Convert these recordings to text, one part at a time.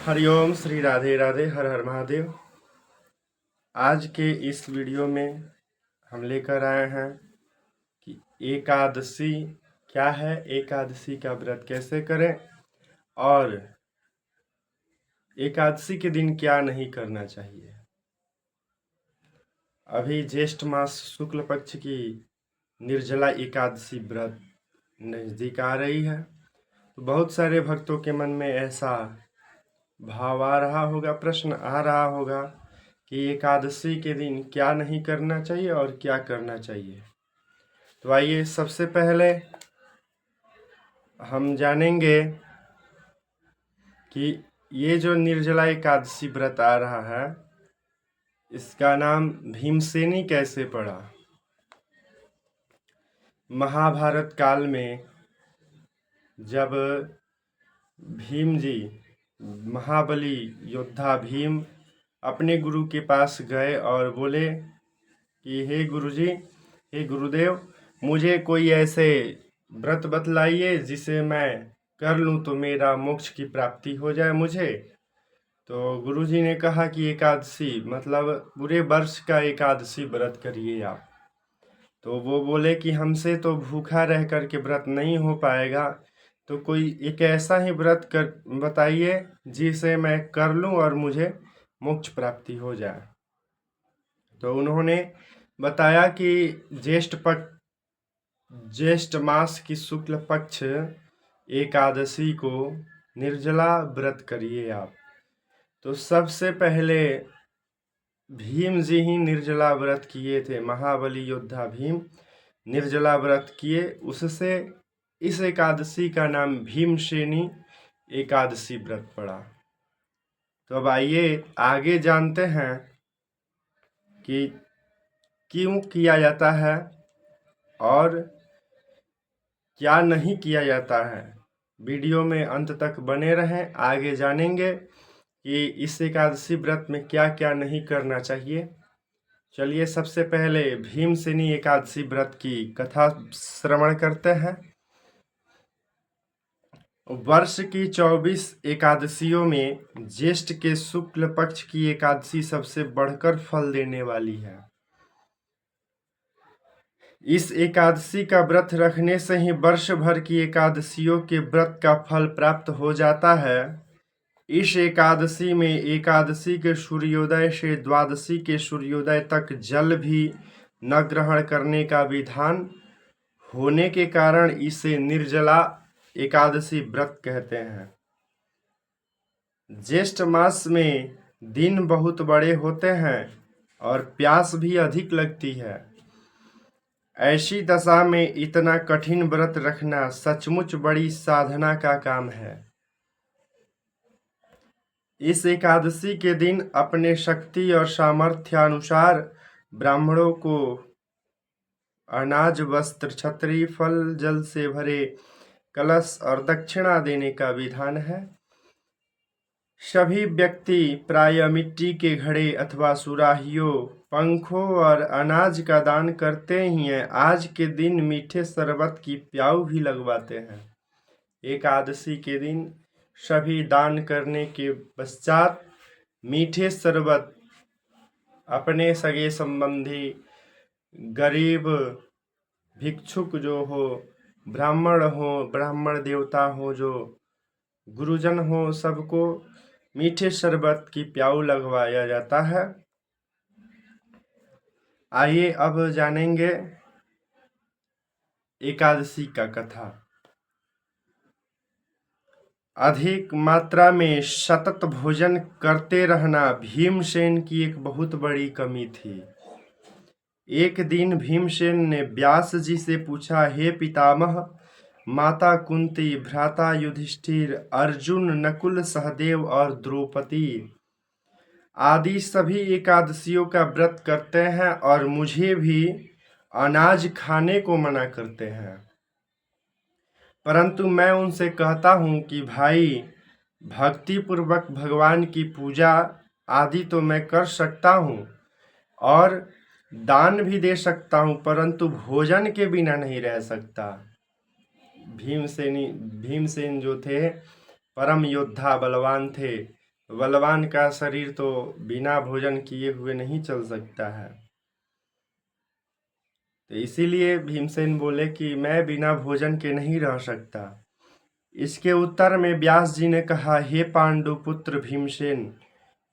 हरिओम श्री राधे राधे हर हर महादेव। आज के इस वीडियो में हम लेकर आए हैं कि एकादशी क्या है, एकादशी का व्रत कैसे करें और एकादशी के दिन क्या नहीं करना चाहिए। अभी ज्येष्ठ मास शुक्ल पक्ष की निर्जला एकादशी व्रत नज़दीक आ रही है, तो बहुत सारे भक्तों के मन में ऐसा भाव आ रहा होगा, प्रश्न आ रहा होगा कि एकादशी के दिन क्या नहीं करना चाहिए और क्या करना चाहिए। तो आइए सबसे पहले हम जानेंगे कि ये जो निर्जला एकादशी व्रत आ रहा है, इसका नाम भीमसेनी कैसे पड़ा। महाभारत काल में जब भीम जी, महाबली योद्धा भीम अपने गुरु के पास गए और बोले कि हे गुरुजी, हे गुरुदेव, मुझे कोई ऐसे व्रत बतलाइए जिसे मैं कर लूँ तो मेरा मोक्ष की प्राप्ति हो जाए मुझे। तो गुरुजी ने कहा कि एकादशी मतलब पूरे वर्ष का एकादशी व्रत करिए आप। तो वो बोले कि हमसे तो भूखा रह कर के व्रत नहीं हो पाएगा, तो कोई एक ऐसा ही व्रत कर बताइए जिसे मैं कर लूँ और मुझे मोक्ष प्राप्ति हो जाए। तो उन्होंने बताया कि ज्येष्ठ मास की शुक्ल पक्ष एकादशी को निर्जला व्रत करिए आप। तो सबसे पहले भीम जी ही निर्जला व्रत किए थे, महाबली योद्धा भीम निर्जला व्रत किए, उससे इस एकादशी का नाम भीमसेनी एकादशी व्रत पड़ा। तो अब आइए आगे जानते हैं कि क्यों किया जाता है और क्या नहीं किया जाता है। वीडियो में अंत तक बने रहें, आगे जानेंगे कि इस एकादशी व्रत में क्या क्या नहीं करना चाहिए। चलिए सबसे पहले भीमसेनी एकादशी व्रत की कथा श्रवण करते हैं। वर्ष की 24 एकादशियों में ज्येष्ठ के शुक्ल पक्ष की एकादशी सबसे बढ़कर फल देने वाली है। इस एकादशी का व्रत रखने से ही वर्ष भर की एकादशियों के व्रत का फल प्राप्त हो जाता है। इस एकादशी में एकादशी के सूर्योदय से द्वादशी के सूर्योदय तक जल भी न ग्रहण करने का विधान होने के कारण इसे निर्जला एकादशी व्रत कहते हैं। ज्येष्ठ मास में दिन बहुत बड़े होते हैं और प्यास भी अधिक लगती है। ऐसी दशा में इतना कठिन व्रत रखना सचमुच बड़ी साधना का काम है। इस एकादशी के दिन अपने शक्ति और सामर्थ्य अनुसार ब्राह्मणों को अनाज, वस्त्र, छतरी, फल, जल से भरे कलश और दक्षिणा देने का विधान है। सभी व्यक्ति प्राय मिट्टी के घड़े अथवा सुराहियों, पंखों और अनाज का दान करते ही हैं। आज के दिन मीठे शरबत की प्याऊ भी लगवाते हैं। एकादशी के दिन सभी दान करने के पश्चात मीठे शरबत अपने सगे संबंधी, गरीब, भिक्षुक जो हो, ब्राह्मण देवता हो, जो गुरुजन हो, सबको मीठे शरबत की प्याऊ लगवाया जाता है। आइए अब जानेंगे एकादशी का कथा। अधिक मात्रा में सतत भोजन करते रहना भीमसेन की एक बहुत बड़ी कमी थी। एक दिन भीमसेन ने व्यास जी से पूछा, हे पितामह, माता कुंती, भ्राता युधिष्ठिर, अर्जुन, नकुल, सहदेव और द्रौपदी आदि सभी एकादशियों का व्रत करते हैं और मुझे भी अनाज खाने को मना करते हैं, परंतु मैं उनसे कहता हूँ कि भाई, भक्ति पूर्वक भगवान की पूजा आदि तो मैं कर सकता हूँ और दान भी दे सकता हूँ, परंतु भोजन के बिना नहीं रह सकता। भीमसेन जो थे परम योद्धा, बलवान थे, बलवान का शरीर तो बिना भोजन किए हुए नहीं चल सकता है। तो इसीलिए भीमसेन बोले कि मैं बिना भोजन के नहीं रह सकता। इसके उत्तर में व्यास जी ने कहा, हे पांडुपुत्र भीमसेन,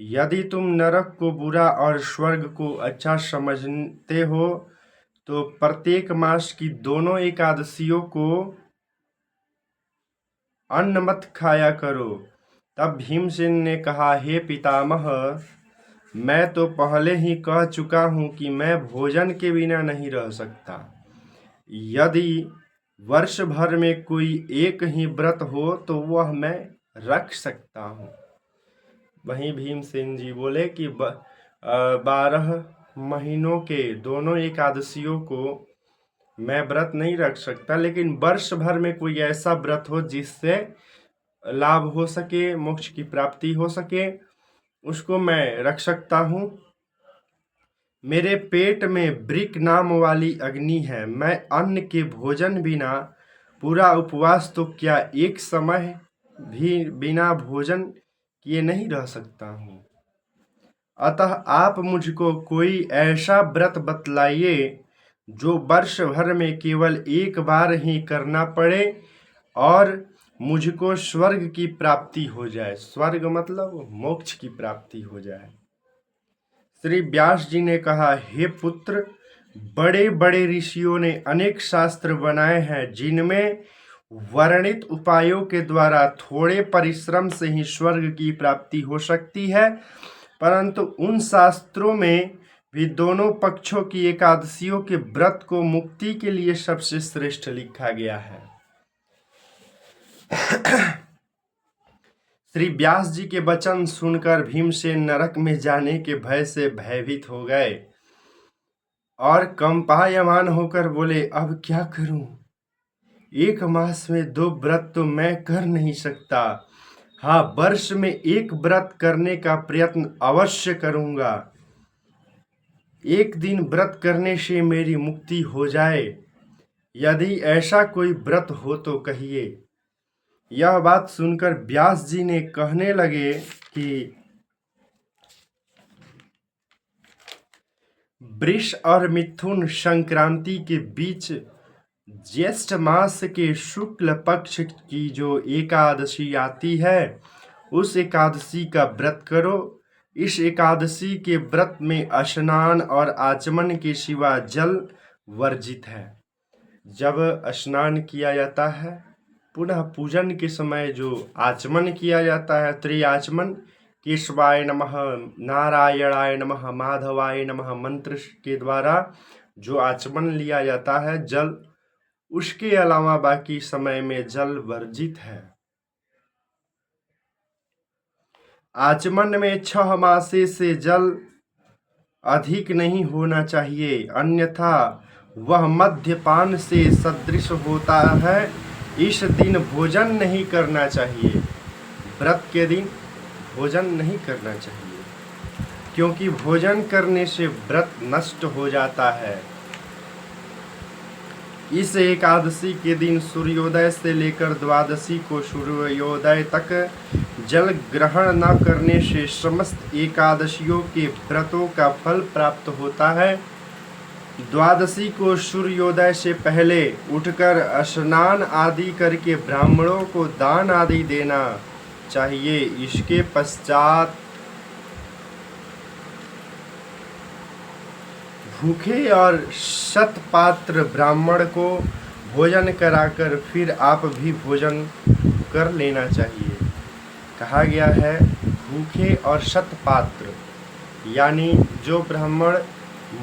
यदि तुम नरक को बुरा और स्वर्ग को अच्छा समझते हो तो प्रत्येक मास की दोनों एकादशियों को अन्न मत खाया करो। तब भीमसेन ने कहा, हे पितामह, मैं तो पहले ही कह चुका हूं कि मैं भोजन के बिना नहीं रह सकता। यदि वर्ष भर में कोई एक ही व्रत हो तो वह मैं रख सकता हूँ। वहीं भीमसेन जी बोले कि 12 महीनों के दोनों एकादशियों को मैं व्रत नहीं रख सकता, लेकिन वर्ष भर में कोई ऐसा व्रत हो जिससे लाभ हो सके, मोक्ष की प्राप्ति हो सके, उसको मैं रख सकता हूँ। मेरे पेट में वृक नाम वाली अग्नि है। मैं अन्न के भोजन बिना पूरा उपवास तो क्या एक समय भी बिना भोजन किए नहीं रह सकता हूँ। अतः आप मुझको कोई ऐसा व्रत बतलाइए जो वर्ष भर में केवल एक बार ही करना पड़े और मुझको स्वर्ग की प्राप्ति हो जाए। स्वर्ग मतलब मोक्ष की प्राप्ति हो जाए। श्री व्यास जी ने कहा, हे पुत्र, बड़े बड़े ऋषियों ने अनेक शास्त्र बनाए हैं जिनमें वर्णित उपायों के द्वारा थोड़े परिश्रम से ही स्वर्ग की प्राप्ति हो सकती है, परंतु उन शास्त्रों में भी दोनों पक्षों की एकादशियों के व्रत को मुक्ति के लिए सबसे श्रेष्ठ लिखा गया है। श्री व्यास जी के वचन सुनकर भीमसेन नरक में जाने के भय से भयभीत हो गए और कंपायमान होकर बोले, अब क्या करूं? एक मास में 2 व्रत तो मैं कर नहीं सकता। हाँ, वर्ष में एक व्रत करने का प्रयत्न अवश्य करूंगा। एक दिन व्रत करने से मेरी मुक्ति हो जाए। यदि ऐसा कोई व्रत हो तो कहिए। यह बात सुनकर व्यास जी ने कहने लगे कि वृष और मिथुन संक्रांति के बीच ज्येष्ठ मास के शुक्ल पक्ष की जो एकादशी आती है, उस एकादशी का व्रत करो। इस एकादशी के व्रत में स्नान और आचमन के सिवा जल वर्जित है। जब स्नान किया जाता है, पुनः पूजन के समय जो आचमन किया जाता है, त्रिआचमन, केशवाय नमः, नारायणाय नमः, माधवाय नमः मंत्र के द्वारा जो आचमन लिया जाता है जल, उसके अलावा बाकी समय में जल वर्जित है। आचमन में 6 मासे से जल अधिक नहीं होना चाहिए, अन्यथा वह मद्यपान से सदृश होता है। इस दिन भोजन नहीं करना चाहिए। व्रत के दिन भोजन नहीं करना चाहिए, क्योंकि भोजन करने से व्रत नष्ट हो जाता है। इस एकादशी के दिन सूर्योदय से लेकर द्वादशी को सूर्योदय तक जल ग्रहण न करने से समस्त एकादशियों के व्रतों का फल प्राप्त होता है। द्वादशी को सूर्योदय से पहले उठकर स्नान आदि करके ब्राह्मणों को दान आदि देना चाहिए। इसके पश्चात भूखे और शतपात्र ब्राह्मण को भोजन कराकर फिर आप भी भोजन कर लेना चाहिए। कहा गया है भूखे और शतपात्र, यानी जो ब्राह्मण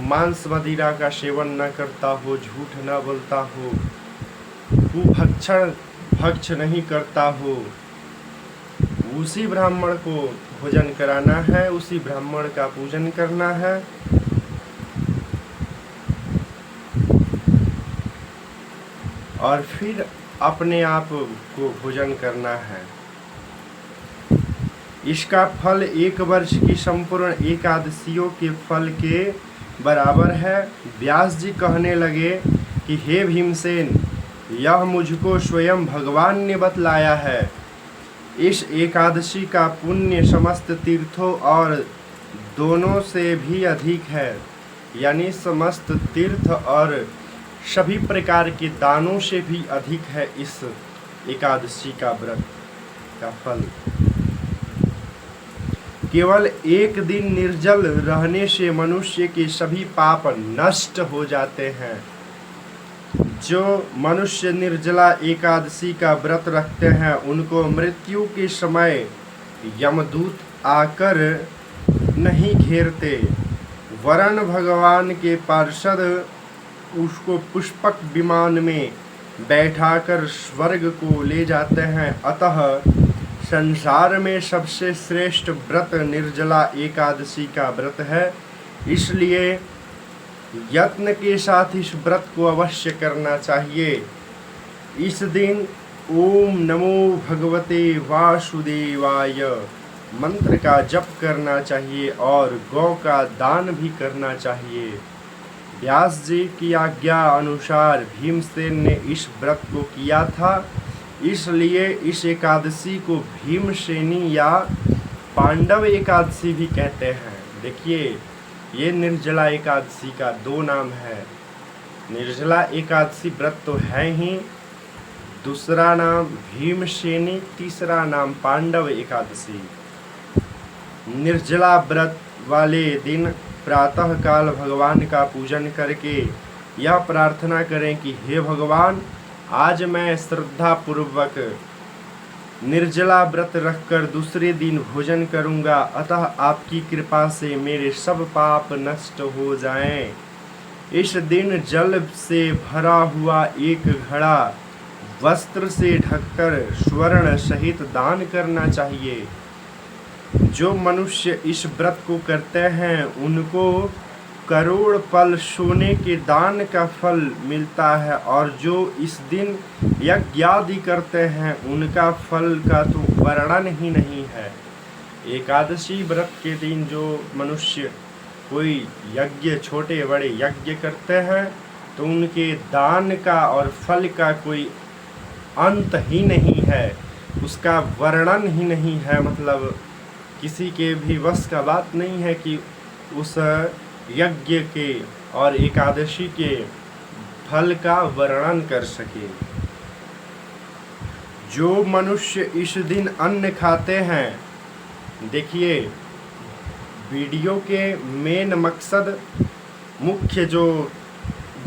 मांस मदिरा का सेवन न करता हो, झूठ न बोलता हो, भक्ष नहीं करता हो, उसी ब्राह्मण को भोजन कराना है, उसी ब्राह्मण का पूजन करना है। और फिर अपने आप को भोजन करना है। इसका फल 1 वर्ष की संपूर्ण एकादशियों के फल के बराबर है। व्यास जी कहने लगे कि हे भीमसेन, यह मुझको स्वयं भगवान ने बतलाया है। इस एकादशी का पुण्य समस्त तीर्थों और दोनों से भी अधिक है, यानी समस्त तीर्थ और सभी प्रकार के दानों से भी अधिक है इस एकादशी का व्रत का फल। केवल एक दिन निर्जल रहने से मनुष्य के सभी पाप नष्ट हो जाते हैं। जो मनुष्य निर्जला एकादशी का व्रत रखते हैं उनको मृत्यु के समय यमदूत आकर नहीं घेरते, वरन भगवान के पार्षद उसको पुष्पक विमान में बैठाकर स्वर्ग को ले जाते हैं। अतः संसार में सबसे श्रेष्ठ व्रत निर्जला एकादशी का व्रत है, इसलिए यत्न के साथ इस व्रत को अवश्य करना चाहिए। इस दिन ओम नमो भगवते वासुदेवाय मंत्र का जप करना चाहिए और गौ का दान भी करना चाहिए। व्यास जी की आज्ञा अनुसार भीमसेन ने इस व्रत को किया था, इसलिए इस एकादशी को भीमसेनी या पांडव एकादशी भी कहते हैं। देखिए, ये निर्जला एकादशी का दो नाम है। निर्जला एकादशी व्रत तो है ही, दूसरा नाम भीमसेनी, तीसरा नाम पांडव एकादशी। निर्जला व्रत वाले दिन प्रातः काल भगवान का पूजन करके यह प्रार्थना करें कि हे भगवान, आज मैं श्रद्धा पूर्वक निर्जला व्रत रखकर दूसरे दिन भोजन करूंगा, अतः आपकी कृपा से मेरे सब पाप नष्ट हो जाएं। इस दिन जल से भरा हुआ एक घड़ा वस्त्र से ढककर स्वर्ण सहित दान करना चाहिए। जो मनुष्य इस व्रत को करते हैं उनको करोड़ पल सोने के दान का फल मिलता है, और जो इस दिन यज्ञ आदि करते हैं उनका फल का तो वर्णन ही नहीं है। एकादशी व्रत के दिन जो मनुष्य कोई यज्ञ, छोटे बड़े यज्ञ करते हैं तो उनके दान का और फल का कोई अंत ही नहीं है, उसका वर्णन ही नहीं है। मतलब किसी के भी वश का बात नहीं है कि उस यज्ञ के और एकादशी के फल का वर्णन कर सके। जो मनुष्य इस दिन अन्न खाते हैं, देखिए वीडियो के मेन मकसद, मुख्य जो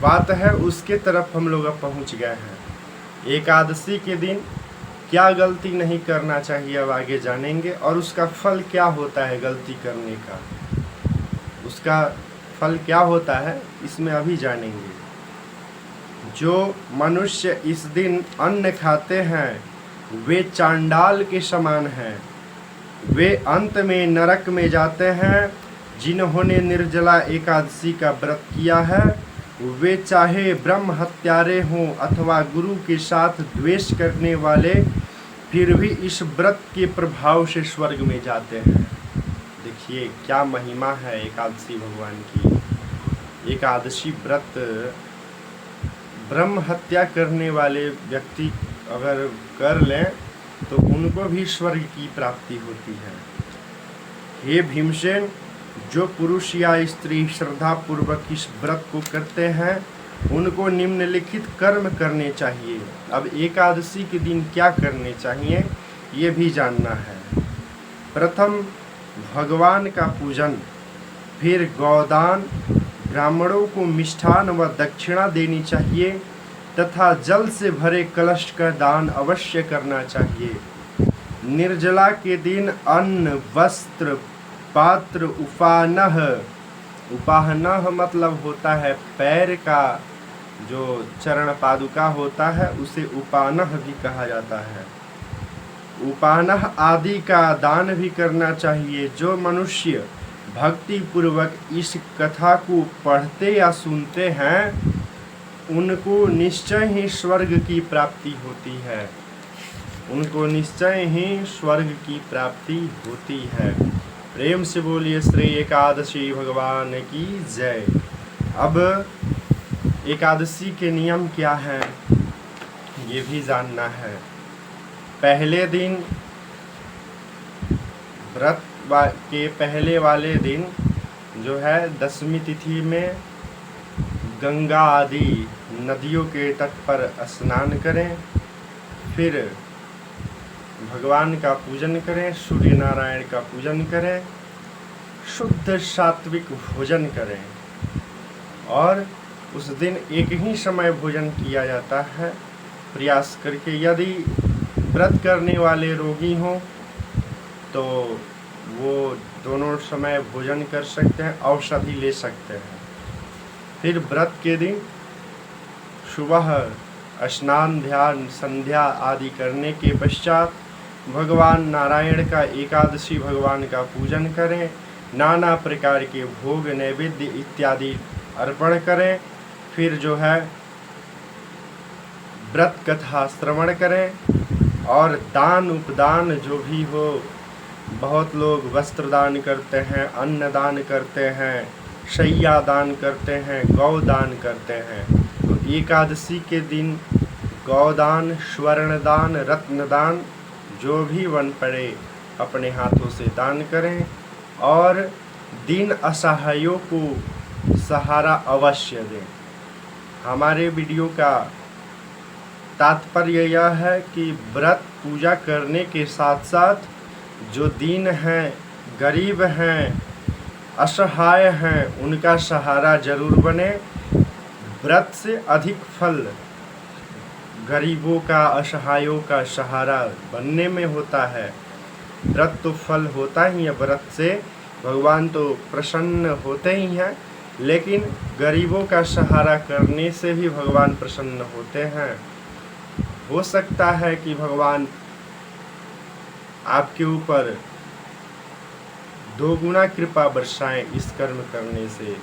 बात है उसके तरफ हम लोग अब पहुंच गए हैं। एकादशी के दिन क्या गलती नहीं करना चाहिए अब आगे जानेंगे, और उसका फल क्या होता है गलती करने का, उसका फल क्या होता है इसमें अभी जानेंगे। जो मनुष्य इस दिन अन्न खाते हैं वे चांडाल के समान हैं, वे अंत में नरक में जाते हैं। जिन्होंने निर्जला एकादशी का व्रत किया है वे चाहे ब्रह्म हत्यारे हों अथवा गुरु के साथ द्वेष करने वाले, फिर भी इस व्रत के प्रभाव से स्वर्ग में जाते हैं। देखिए क्या महिमा है एकादशी भगवान की। एकादशी व्रत ब्रह्म हत्या करने वाले व्यक्ति अगर कर लें तो उनको भी स्वर्ग की प्राप्ति होती है। हे भीमसेन, जो पुरुष या स्त्री श्रद्धा पूर्वक इस व्रत को करते हैं उनको निम्नलिखित कर्म करने चाहिए। अब एकादशी के दिन क्या करने चाहिए ये भी जानना है। प्रथम भगवान का पूजन, फिर गौदान, ब्राह्मणों को मिष्ठान व दक्षिणा देनी चाहिए तथा जल से भरे कलश का दान अवश्य करना चाहिए। निर्जला के दिन अन्न, वस्त्र, पात्र, उपानह, उपाहनह मतलब होता है पैर का जो चरण पादुका होता है उसे उपानह भी कहा जाता है। उपानह आदि का दान भी करना चाहिए। जो मनुष्य भक्ति पूर्वक इस कथा को पढ़ते या सुनते हैं उनको निश्चय ही स्वर्ग की प्राप्ति होती है, उनको निश्चय ही स्वर्ग की प्राप्ति होती है। प्रेम से बोलिए श्री एकादशी भगवान की जय। अब एकादशी के नियम क्या हैं ये भी जानना है। पहले दिन व्रत के पहले वाले दिन जो है दशमी तिथि में गंगा आदि नदियों के तट पर स्नान करें, फिर भगवान का पूजन करें, सूर्य नारायण का पूजन करें, शुद्ध सात्विक भोजन करें। और उस दिन एक ही समय भोजन किया जाता है प्रयास करके। यदि व्रत करने वाले रोगी हों तो वो दोनों समय भोजन कर सकते हैं, औषधि ले सकते हैं। फिर व्रत के दिन सुबह स्नान ध्यान संध्या आदि करने के पश्चात भगवान नारायण का एकादशी भगवान का पूजन करें, नाना प्रकार के भोग नैवेद्य इत्यादि अर्पण करें। फिर जो है व्रत कथा श्रवण करें और दान उपदान जो भी हो, बहुत लोग वस्त्र दान करते हैं, अन्न दान करते हैं, शैया दान करते हैं, गौ दान करते हैं। तो एकादशी के दिन गौदान, स्वर्ण दान, रत्न दान जो भी बन पड़े अपने हाथों से दान करें और दीन असहायों को सहारा अवश्य दें। हमारे वीडियो का तात्पर्य यह है कि व्रत पूजा करने के साथ साथ जो दीन हैं, गरीब हैं, असहाय हैं, उनका सहारा जरूर बने। व्रत से अधिक फल गरीबों का, असहायों का सहारा बनने में होता है। व्रत तो फल होता ही है, व्रत से भगवान तो प्रसन्न होते ही हैं, लेकिन गरीबों का सहारा करने से भी भगवान प्रसन्न होते हैं। हो सकता है कि भगवान आपके ऊपर 2 गुना कृपा बरसाएं इस कर्म करने से।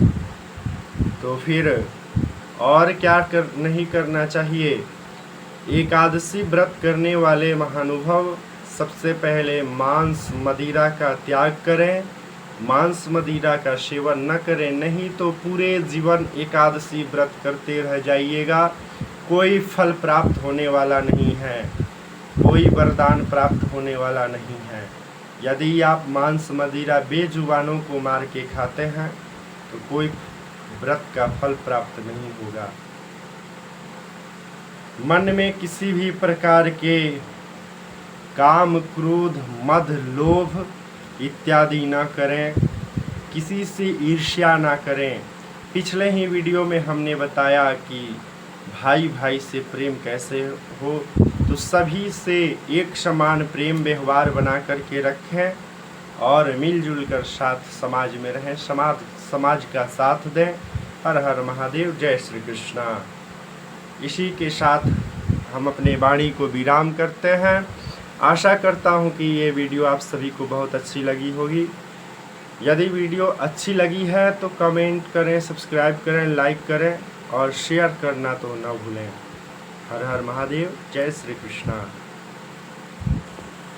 तो फिर और क्या नहीं करना चाहिए। एकादशी व्रत करने वाले महानुभाव सबसे पहले मांस मदिरा का त्याग करें, मांस मदिरा का सेवन न करें, नहीं तो पूरे जीवन एकादशी व्रत करते रह जाइएगा। कोई फल प्राप्त होने वाला नहीं है, कोई वरदान प्राप्त होने वाला नहीं है। यदि आप मांस मदिरा बेजुबानों को मार के खाते हैं तो कोई व्रत का फल प्राप्त नहीं होगा। मन में किसी भी प्रकार के काम, क्रोध, मद, लोभ इत्यादि ना करें, किसी से ईर्ष्या ना करें। पिछले ही वीडियो में हमने बताया कि भाई भाई से प्रेम कैसे हो, तो सभी से एक समान प्रेम व्यवहार बना करके रखें और मिलजुल कर साथ समाज में रहें, समाज का साथ दें। हर हर महादेव, जय श्री कृष्णा। इसी के साथ हम अपने वाणी को विराम करते हैं। आशा करता हूँ कि ये वीडियो आप सभी को बहुत अच्छी लगी होगी। यदि वीडियो अच्छी लगी है तो कमेंट करें, सब्सक्राइब करें, लाइक करें और शेयर करना तो न भूलें। हर हर महादेव, जय श्री कृष्णा।